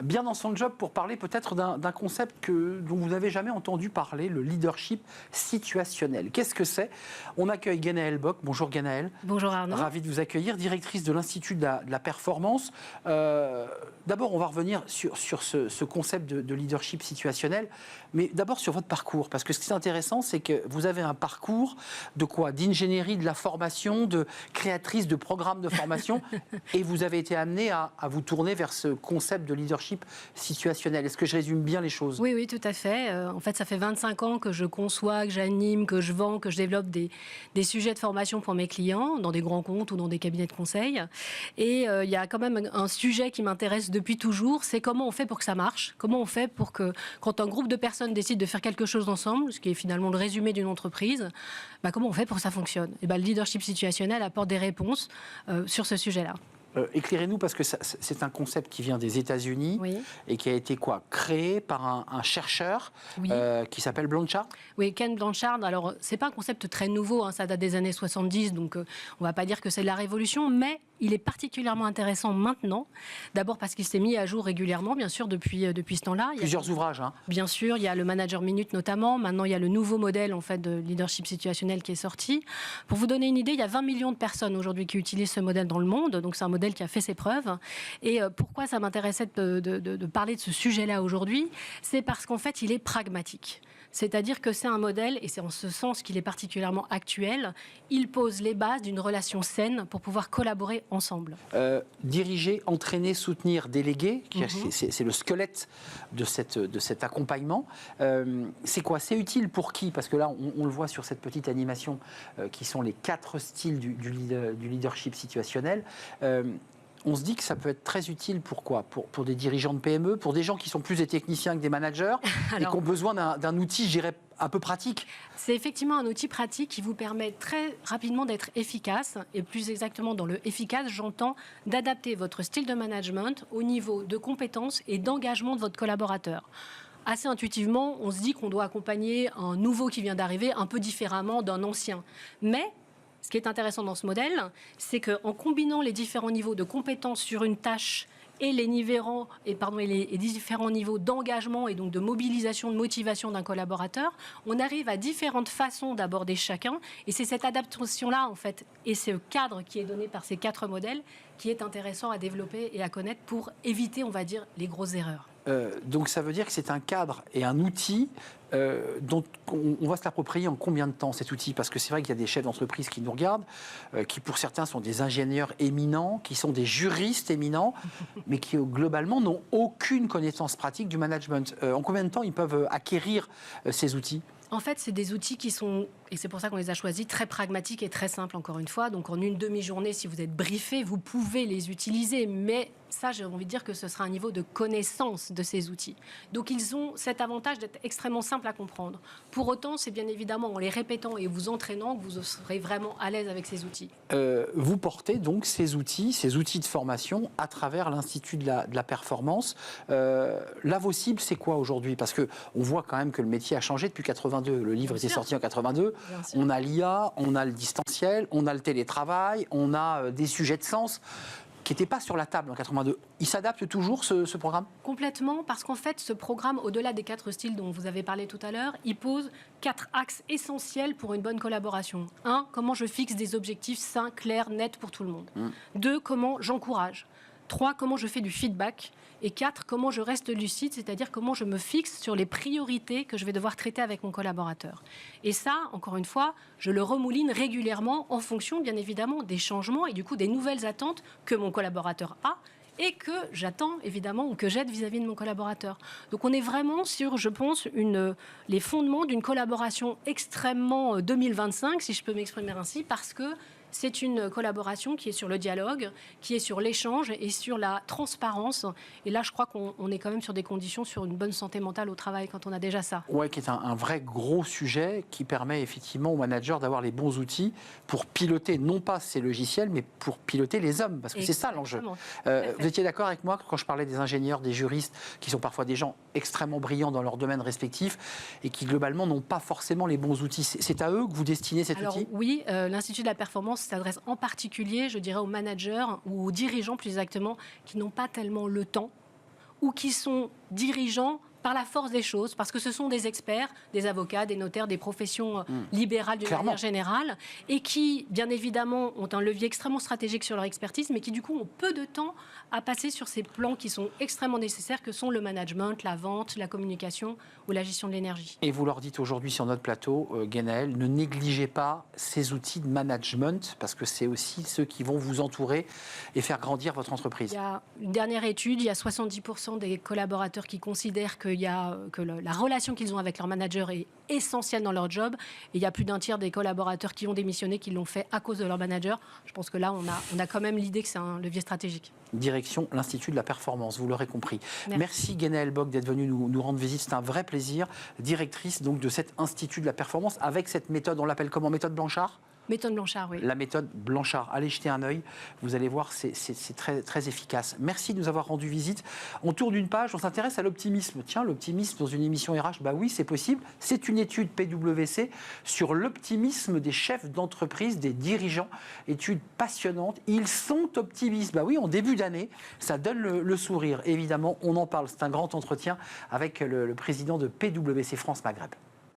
bien dans son job pour parler peut-être d'un concept dont vous n'avez jamais entendu parler, le leadership situationnel. Qu'est-ce que c'est? On accueille Genaëlle Bock. Bonjour Genaëlle. Bonjour Arnaud. Ravi de vous accueillir, directrice de l'Institut de la performance. D'abord, on va revenir sur ce concept de leadership situationnel, mais d'abord sur votre parcours, parce que ce qui est intéressant, c'est que vous avez un parcours de quoi? D'ingénierie de la formation, de créatrice de programmes de formation, et vous avez été amené à vous tourner vers ce concept de leadership situationnel. Est-ce que je résume bien les choses? Oui, oui, tout à fait. En fait, ça fait 25 ans que je conçois, que j'anime, que je vends, que je développe des sujets de formation pour mes clients, dans des grands comptes ou dans des cabinets de conseil. Et il y a quand même un sujet qui m'intéresse depuis toujours, c'est comment on fait pour que ça marche, comment on fait pour que, quand un groupe de personnes décide de faire quelque chose ensemble, ce qui est finalement le résumé d'une entreprise, comment on fait pour que ça fonctionne? Et le leadership situationnel apporte des réponses sur ce sujet-là. Éclairez-nous, parce que c'est un concept qui vient des États-Unis, oui, et qui a été créé par un chercheur, oui, qui s'appelle Blanchard. Oui, Ken Blanchard. Alors, c'est pas un concept très nouveau, ça date des années 70, donc on va pas dire que c'est de la révolution, mais il est particulièrement intéressant maintenant. D'abord parce qu'il s'est mis à jour régulièrement, bien sûr, depuis ce temps-là. Plusieurs ouvrages. Bien sûr, il y a le Manager Minute notamment. Maintenant, il y a le nouveau modèle de leadership situationnel qui est sorti. Pour vous donner une idée, il y a 20 millions de personnes aujourd'hui qui utilisent ce modèle dans le monde. Donc, c'est un modèle qui a fait ses preuves. Et pourquoi ça m'intéressait de parler de ce sujet-là aujourd'hui? C'est parce qu'en fait, il est pragmatique. C'est-à-dire que c'est un modèle, et c'est en ce sens qu'il est particulièrement actuel, il pose les bases d'une relation saine pour pouvoir collaborer ensemble. Diriger, entraîner, soutenir, déléguer, c'est le squelette de cet accompagnement. C'est quoi? C'est utile pour qui? Parce que là, on le voit sur cette petite animation, qui sont les 4 styles du leadership situationnel. On se dit que ça peut être très utile pour quoi? Pour des dirigeants de PME, pour des gens qui sont plus des techniciens que des managers, et qui ont besoin d'un outil, je dirais, un peu pratique. C'est effectivement un outil pratique qui vous permet très rapidement d'être efficace, et plus exactement dans le efficace, j'entends d'adapter votre style de management au niveau de compétences et d'engagement de votre collaborateur. Assez intuitivement, on se dit qu'on doit accompagner un nouveau qui vient d'arriver un peu différemment d'un ancien. Mais ce qui est intéressant dans ce modèle, c'est qu'en combinant les différents niveaux de compétences sur une tâche et les différents niveaux d'engagement et donc de mobilisation, de motivation d'un collaborateur, on arrive à différentes façons d'aborder chacun. Et c'est cette adaptation-là, en fait, et ce cadre qui est donné par ces 4 modèles, qui est intéressant à développer et à connaître pour éviter, on va dire, les grosses erreurs. Donc ça veut dire que c'est un cadre et un outil dont on va se l'approprier en combien de temps, cet outil? Parce que c'est vrai qu'il y a des chefs d'entreprise qui nous regardent, qui pour certains sont des ingénieurs éminents, qui sont des juristes éminents, mais qui globalement n'ont aucune connaissance pratique du management. En combien de temps ils peuvent acquérir ces outils? En fait, c'est des outils qui sont, et c'est pour ça qu'on les a choisis, très pragmatiques et très simples, encore une fois. Donc, en une demi-journée, si vous êtes briefé, vous pouvez les utiliser. Mais ça, j'ai envie de dire que ce sera un niveau de connaissance de ces outils. Donc, ils ont cet avantage d'être extrêmement simples à comprendre. Pour autant, c'est bien évidemment en les répétant et vous entraînant que vous serez vraiment à l'aise avec ces outils. Vous portez donc ces outils de formation à travers l'Institut de la performance. Là, vos cibles, c'est quoi aujourd'hui? Parce qu'on voit quand même que le métier a changé depuis 82. Le livre était sorti en 82. On a l'IA, on a le distanciel, on a le télétravail, on a des sujets de sens qui n'étaient pas sur la table en 82. Il s'adapte toujours, ce programme? Complètement, parce qu'en fait, ce programme, au-delà des 4 styles dont vous avez parlé tout à l'heure, il pose 4 axes essentiels pour une bonne collaboration. 1, comment je fixe des objectifs sains, clairs, nets pour tout le monde. 2, comment j'encourage. 3, comment je fais du feedback. Et 4, comment je reste lucide, c'est-à-dire comment je me fixe sur les priorités que je vais devoir traiter avec mon collaborateur. Et ça, encore une fois, je le remouline régulièrement en fonction, bien évidemment, des changements et du coup des nouvelles attentes que mon collaborateur a et que j'attends, évidemment, ou que j'aide vis-à-vis de mon collaborateur. Donc on est vraiment sur, je pense, les fondements d'une collaboration extrêmement 2025, si je peux m'exprimer ainsi, parce que c'est une collaboration qui est sur le dialogue, qui est sur l'échange et sur la transparence. Et là, je crois qu'on est quand même sur des conditions, sur une bonne santé mentale au travail quand on a déjà ça. Oui, qui est un vrai gros sujet qui permet effectivement aux managers d'avoir les bons outils pour piloter, non pas ces logiciels, mais pour piloter les hommes, parce que c'est ça l'enjeu. Vous étiez d'accord avec moi quand je parlais des ingénieurs, des juristes, qui sont parfois des gens extrêmement brillants dans leur domaine respectif et qui globalement n'ont pas forcément les bons outils. C'est à eux que vous destinez cet outil? Oui, l'Institut de la performance s'adresse en particulier, je dirais, aux managers ou aux dirigeants plus exactement, qui n'ont pas tellement le temps ou qui sont dirigeants par la force des choses, parce que ce sont des experts, des avocats, des notaires, des professions libérales d'une manière générale, et qui, bien évidemment, ont un levier extrêmement stratégique sur leur expertise, mais qui, du coup, ont peu de temps à passer sur ces plans qui sont extrêmement nécessaires, que sont le management, la vente, la communication ou la gestion de l'énergie. Et vous leur dites aujourd'hui sur notre plateau, Guénaëlle, ne négligez pas ces outils de management, parce que c'est aussi ceux qui vont vous entourer et faire grandir votre entreprise. Il y a une dernière étude, il y a 70% des collaborateurs qui considèrent que la relation qu'ils ont avec leur manager est essentielle dans leur job. Et il y a plus d'un tiers des collaborateurs qui ont démissionné, qui l'ont fait à cause de leur manager. Je pense que là, on a quand même l'idée que c'est un levier stratégique. Direction l'Institut de la Performance, vous l'aurez compris. Merci Guénaëlle Bock d'être venue nous rendre visite. C'est un vrai plaisir. Directrice donc, de cet Institut de la Performance avec cette méthode, on l'appelle comment? Méthode Blanchard? Méthode Blanchard, oui. La méthode Blanchard. Allez jeter un œil, vous allez voir, c'est très, très efficace. Merci de nous avoir rendu visite. On tourne une page, on s'intéresse à l'optimisme. Tiens, l'optimisme dans une émission RH, bah oui, c'est possible. C'est une étude PwC sur l'optimisme des chefs d'entreprise, des dirigeants. Étude passionnante. Ils sont optimistes. Bah oui, en début d'année, ça donne le sourire. Évidemment, on en parle. C'est un grand entretien avec le président de PwC France Maghreb.